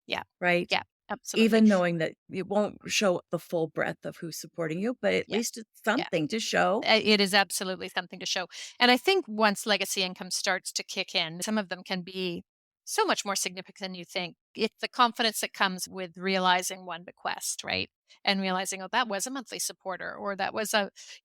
Yeah. right? Yeah. Absolutely. Even knowing that it won't show the full breadth of who's supporting you, but at Yeah. least it's Yeah. something to show. It is absolutely something to show. And I think once legacy income starts to kick in, some of them can be so much more significant than you think. It's the confidence that comes with realizing one bequest, right? And realizing, oh, that was a monthly supporter, or that was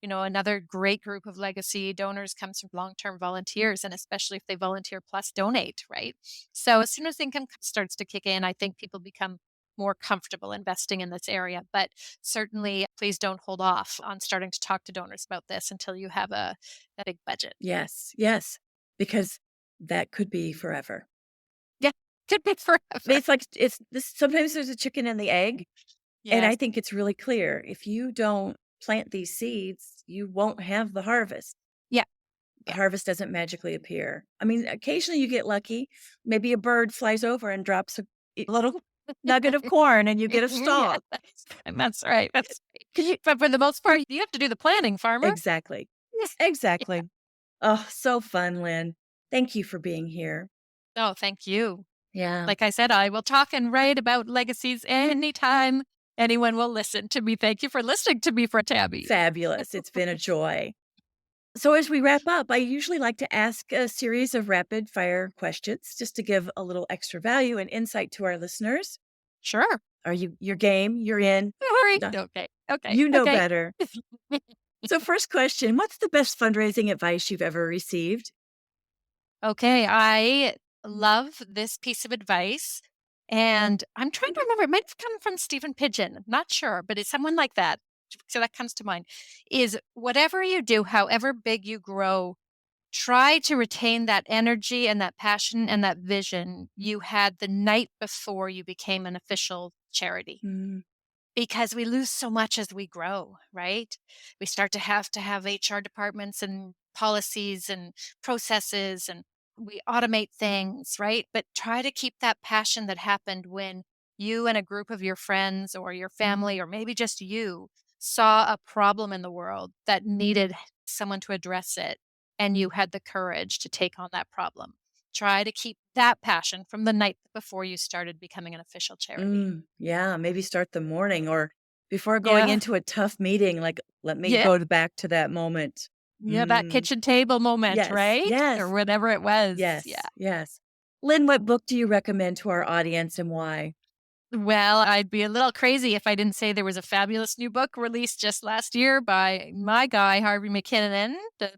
another great group of legacy donors comes from long-term volunteers, and especially if they volunteer plus donate, right? So as soon as income starts to kick in, I think people become more comfortable investing in this area. But certainly, please don't hold off on starting to talk to donors about this until you have a big budget. Yes, yes, because that could be forever. Yeah, could be forever. It's like it's this sometimes there's a chicken and the egg, and I Yes. think it's really clear. If you don't plant these seeds, you won't have the harvest. Yeah. The Yeah. harvest doesn't magically appear. I mean, occasionally you get lucky. Maybe a bird flies over and drops a little nugget of corn and you get a Yeah, stalk. that's right. That's Can you right. But for the most part, you have to do the planning, farmer. Exactly. Yeah. Exactly. Oh, so fun, Lynn. Thank you for being here. Oh, thank you. Yeah. Like I said, I will talk and write about legacies anytime anyone will listen to me. Thank you for listening to me, for Tabby. Fabulous. It's been a joy. So, as we wrap up, I usually like to ask a series of rapid fire questions just to give a little extra value and insight to our listeners. Sure. Are you're game? You're in? Hurry. No, Okay. Okay. you know Okay. better. So, first question, what's the best fundraising advice you've ever received? Okay, I love this piece of advice. And I'm trying to remember, it might have come from Stephen Pigeon. Not sure, but it's someone like that. So that comes to mind is whatever you do, however big you grow, try to retain that energy and that passion and that vision you had the night before you became an official charity. Mm, Because we lose so much as we grow, right? We start to have HR departments and policies and processes, and we automate things, right? But try to keep that passion that happened when you and a group of your friends or your family, or maybe just you, saw a problem in the world that needed someone to address it, and you had the courage to take on that problem. Try to keep that passion from the night before you started becoming an official charity. yeah, maybe start the morning or before going Yeah. into a tough meeting, like, let me Yeah. go back to that moment. Yeah, that Mm, kitchen table moment, yes, right? Or yes, whatever it was. Yeah. yes, yes. Lynn, what book do you recommend to our audience and why? Well, I'd be a little crazy if I didn't say there was a fabulous new book released just last year by my guy, Harvey McKinnon,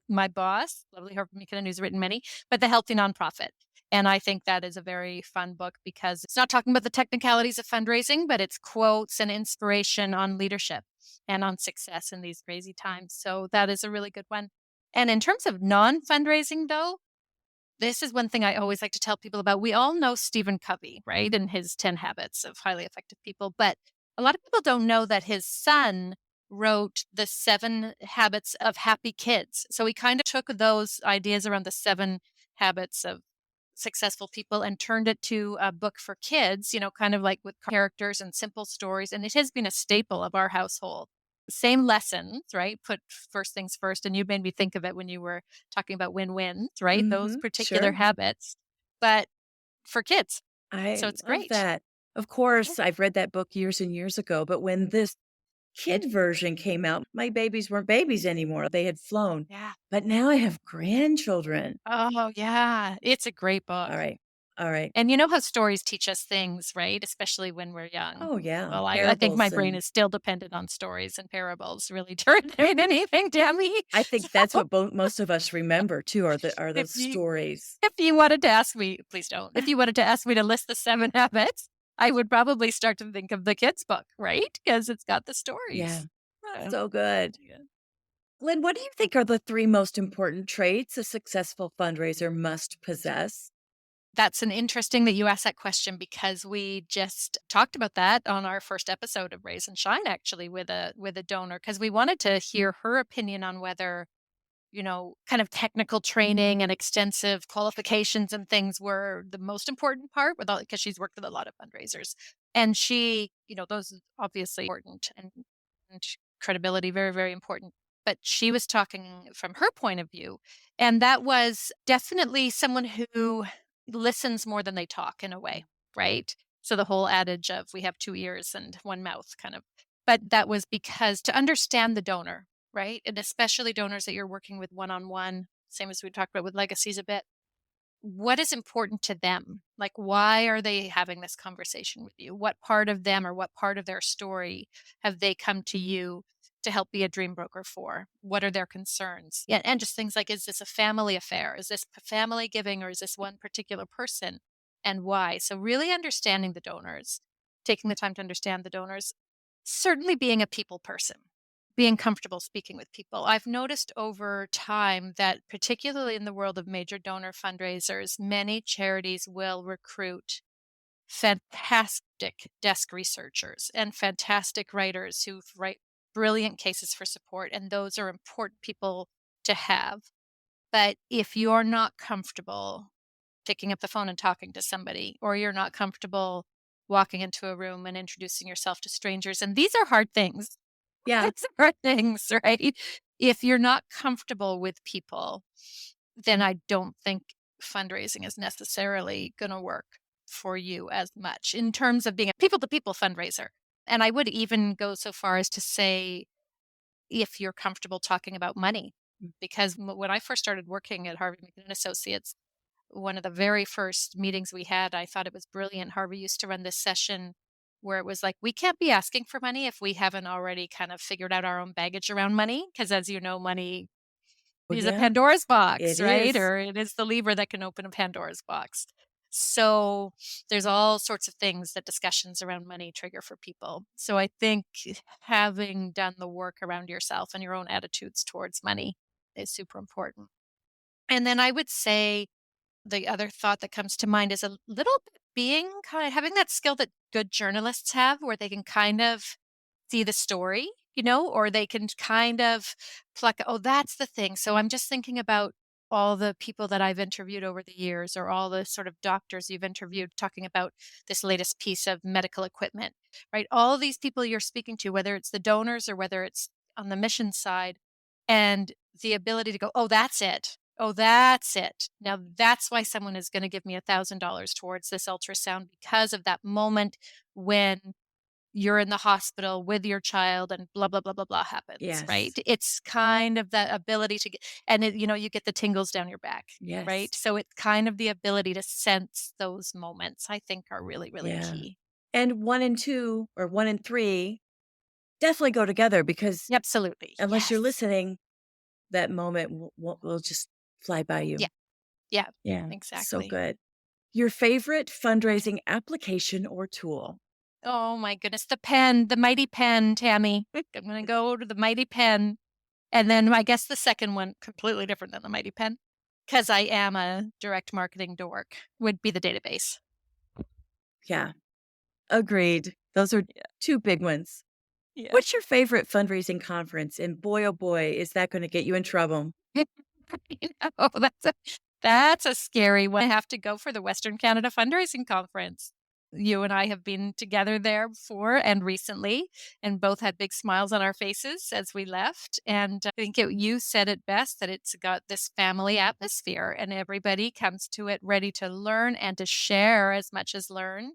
my boss, lovely Harvey McKinnon, who's written many, but The Healthy Nonprofit. And I think that is a very fun book because it's not talking about the technicalities of fundraising, but it's quotes and inspiration on leadership and on success in these crazy times. So that is a really good one. And in terms of non fundraising, though, this is one thing I always like to tell people about. We all know Stephen Covey, right? And his 10 habits of highly effective people. But a lot of people don't know that his son wrote the 7 habits of happy kids. So he kind of took those ideas around the 7 habits of successful people and turned it to a book for kids, kind of like with characters and simple stories. And it has been a staple of our household. Same lessons, right? Put first things first. And you made me think of it when you were talking about win-wins, right? Those particular Sure. habits, but for kids. So I it's love great. that. Of Yeah. course, I've read that book years and years ago, but when this kid version came out, my babies weren't babies anymore. They had flown. Yeah. But now I have grandchildren. Oh, yeah. It's a great All book. right. All right. And you know how stories teach us things, right? Especially when we're young. Oh, yeah. Well, I think my Parables brain and is still dependent on stories and parables really to retain anything, Tammy. I think that's So what most of us remember too are if those you stories. if you wanted to ask me, please don't. If you wanted to ask me to list the 7 habits, I would probably start to think of the kids' book, right? Because it's got the Yeah. stories. So good. Yeah. Lynn, what do you think are the 3 most important traits a successful fundraiser must possess? That's an interesting that you asked that question because we just talked about that on our first episode of Raise and Shine, actually, with a donor, because we wanted to hear her opinion on whether, kind of technical training and extensive qualifications and things were the most important part with all, because she's worked with a lot of fundraisers. And she, those are obviously important, and credibility, very, very important. But she was talking from her point of view. And that was definitely someone who listens more than they talk in a way, right? So the whole adage of we have two ears and one mouth kind of, but that was because to understand the donor, right? And especially donors that you're working with one-on-one, same as we talked about with legacies a bit, what is important to them? Like, why are they having this conversation with you? What part of them or what part of their story have they come to you to help be a dream broker for? What are their concerns? Yeah, and just things like, is this a family affair? Is this family giving, or is this one particular person, and why? So really understanding the donors, taking the time to understand the donors, certainly being a people person, being comfortable speaking with people. I've noticed over time that, particularly in the world of major donor fundraisers, many charities will recruit fantastic desk researchers and fantastic writers who write brilliant cases for support. And those are important people to have. But if you're not comfortable picking up the phone and talking to somebody, or you're not comfortable walking into a room and introducing yourself to strangers, and these are hard things. Yeah. These are things, right? If you're not comfortable with people, then I don't think fundraising is necessarily going to work for you as much in terms of being a people to people fundraiser. And I would even go so far as to say, if you're comfortable talking about money, because when I first started working at Harvey Mason and Associates, one of the very first meetings we had, I thought it was brilliant. Harvey used to run this session where it was like, we can't be asking for money if we haven't already kind of figured out our own baggage around money. Because as you know, money Oh, is a yeah, Pandora's it box, right? is. Or it is the lever that can open a Pandora's box. So there's all sorts of things that discussions around money trigger for people. So I think having done the work around yourself and your own attitudes towards money is super important. And then I would say the other thought that comes to mind is a little bit being kind of having that skill that good journalists have, where they can kind of see the story, or they can kind of pluck, oh, that's the thing. So I'm just thinking about all the people that I've interviewed over the years, or all the sort of doctors you've interviewed talking about this latest piece of medical equipment, right? All these people you're speaking to, whether it's the donors or whether it's on the mission side, and the ability to go, oh, that's it. Oh, that's it. Now that's why someone is going to give me $1,000 towards this ultrasound, because of that moment when you're in the hospital with your child and blah, blah, blah, blah, blah happens, right? Yes. It's kind of that ability to get, and you get the tingles down your back, right? Yes. So it's kind of the ability to sense those moments, I think, are really, really Yeah. key. And 1 and 2 or 1 and 3 definitely go together because Absolutely. unless you're Yes. listening, that moment will just fly by you. Yeah. Yeah. Yeah, so Exactly. good. Your favorite fundraising application or tool? Oh my goodness. The pen, the mighty pen, Tammy. I'm going to go to the mighty pen. And then I guess the second one, completely different than the mighty pen, because I am a direct marketing dork, would be the database. Yeah, agreed. Those are Yeah. 2 big ones. Yeah. What's your favorite fundraising conference? And boy, oh boy, is that gonna get you in trouble. Oh, that's a scary one. I have to go for the Western Canada Fundraising Conference. You and I have been together there before and recently, and both had big smiles on our faces as we left. And I think you said it best, that it's got this family atmosphere, and everybody comes to it ready to learn and to share as much as learn.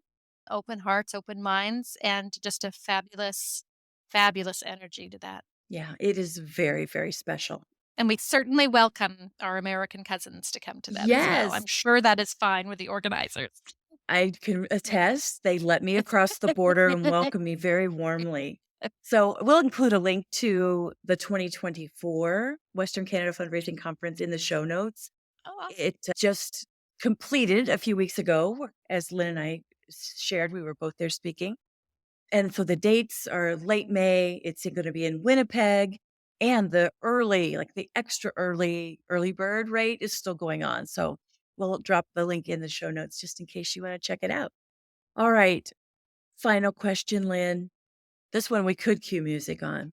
Open hearts, open minds, and just a fabulous, fabulous energy to that. Yeah, it is very, very special. And we certainly welcome our American cousins to come to that as well. I'm Yes, sure that is fine with the organizers. I can Yeah. attest. They let me across the border and welcome me very warmly. So we'll include a link to the 2024 Western Canada Fundraising Conference in the show notes. Oh, awesome. It just completed a few weeks ago. As Lynn and I shared, we were both there speaking. And so the dates are late May. It's going to be in Winnipeg. And the early, like the extra early bird rate is still going on. So We'll drop the link in the show notes just in case you want to check it out. All right. Final question, Lynne. This one we could cue music on.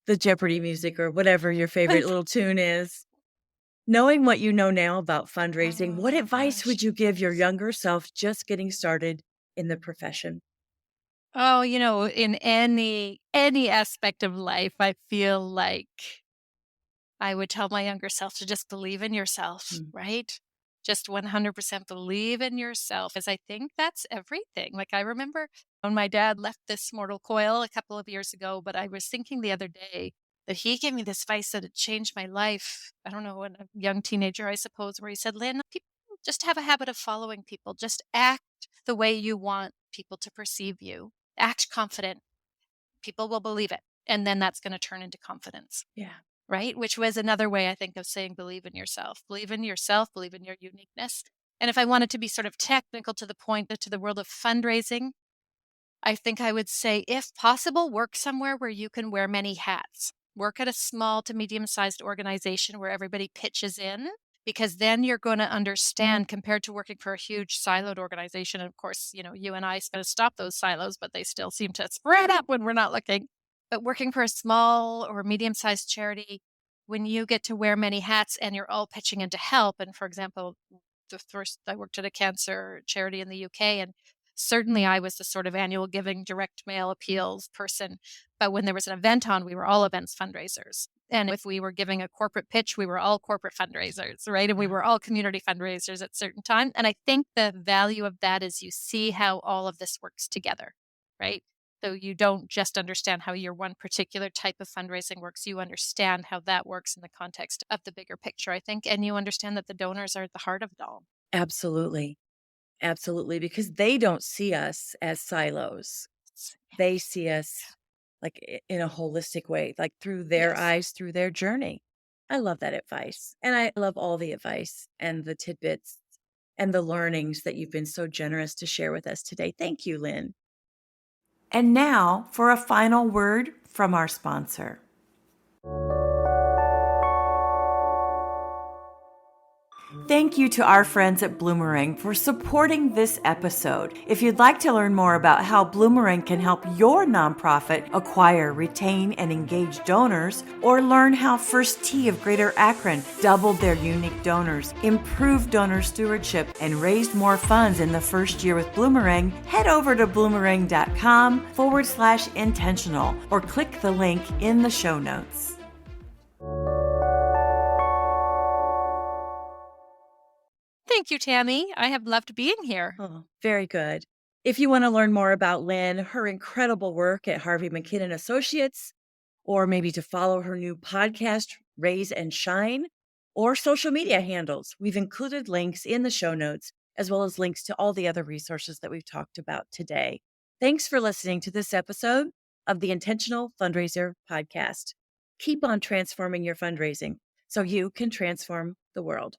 The Jeopardy music or whatever your favorite little tune is. Knowing what you know now about fundraising, what advice would you give your younger self just getting started in the profession? Oh, in any aspect of life, I feel like I would tell my younger self to just believe in yourself, right? Just 100% believe in yourself, as I think that's everything. Like, I remember when my dad left this mortal coil a couple of years ago, but I was thinking the other day that he gave me this advice that had changed my life. I don't know, when a young teenager, I suppose, where he said, Lynn, people just have a habit of following people. Just act the way you want people to perceive you. Act confident. People will believe it. And then that's going to turn into confidence. Yeah. Right? Which was another way, I think, of saying believe in yourself. Believe in yourself, believe in your uniqueness. And if I wanted to be sort of technical to the point, to the world of fundraising, I think I would say, if possible, work somewhere where you can wear many hats. Work at a small to medium-sized organization where everybody pitches in, because then you're going to understand, compared to working for a huge siloed organization. And of course, you and I stop those silos, but they still seem to spread up when we're not looking. But working for a small or medium-sized charity, when you get to wear many hats and you're all pitching in to help, and for example, the first I worked at a cancer charity in the UK, and certainly I was the sort of annual giving direct mail appeals person. But when there was an event on, we were all events fundraisers. And if we were giving a corporate pitch, we were all corporate fundraisers, right? And we were all community fundraisers at certain times. And I think the value of that is you see how all of this works together, right? So you don't just understand how your one particular type of fundraising works. You understand how that works in the context of the bigger picture, I think. And you understand that the donors are at the heart of it all. Absolutely. Absolutely. Because they don't see us as silos. They see us like in a holistic way, like through their eyes, through their journey. I love that advice. And I love all the advice and the tidbits and the learnings that you've been so generous to share with us today. Thank you, Lynne. And now for a final word from our sponsor. Thank you to our friends at Bloomerang for supporting this episode. If you'd like to learn more about how Bloomerang can help your nonprofit acquire, retain, and engage donors, or learn how First Tee of Greater Akron doubled their unique donors, improved donor stewardship, and raised more funds in the first year with Bloomerang, head over to bloomerang.com/intentional or click the link in the show notes. Thank you, Tammy. I have loved being here. Oh, very good. If you want to learn more about Lynne, her incredible work at Harvey McKinnon Associates, or maybe to follow her new podcast, Raise and Shine, or social media handles, we've included links in the show notes, as well as links to all the other resources that we've talked about today. Thanks for listening to this episode of the Intentional Fundraiser Podcast. Keep on transforming your fundraising so you can transform the world.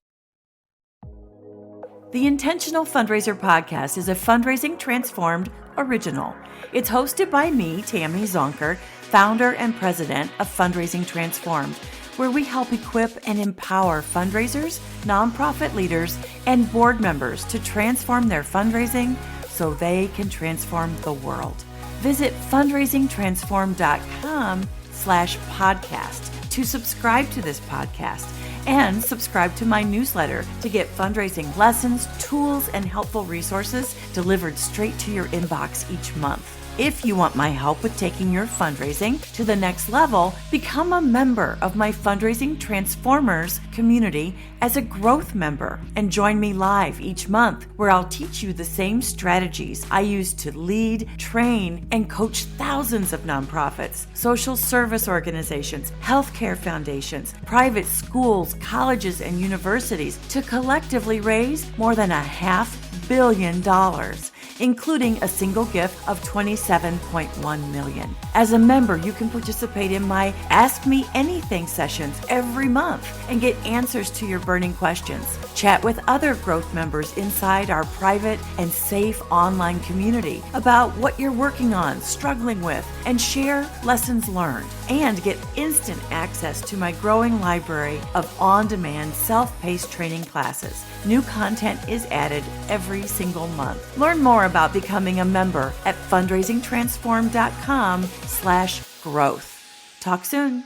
The Intentional Fundraiser Podcast is a Fundraising Transformed original. It's hosted by me, Tammy Zonker, founder and president of Fundraising Transformed, where we help equip and empower fundraisers, nonprofit leaders, and board members to transform their fundraising so they can transform the world. Visit fundraisingtransform.com/podcast to subscribe to this podcast. And subscribe to my newsletter to get fundraising lessons, tools, and helpful resources delivered straight to your inbox each month. If you want my help with taking your fundraising to the next level, become a member of my Fundraising Transformers community as a growth member and join me live each month where I'll teach you the same strategies I use to lead, train, and coach thousands of nonprofits, social service organizations, healthcare foundations, private schools, colleges, and universities to collectively raise more than $500 million including a single gift of $27.1 million. As a member, you can participate in my Ask Me Anything sessions every month and get answers to your burning questions. Chat with other growth members inside our private and safe online community about what you're working on, struggling with, and share lessons learned. And get instant access to my growing library of on-demand self-paced training classes. New content is added every single month. Learn more about becoming a member at fundraisingtransform.com/growth. Talk soon.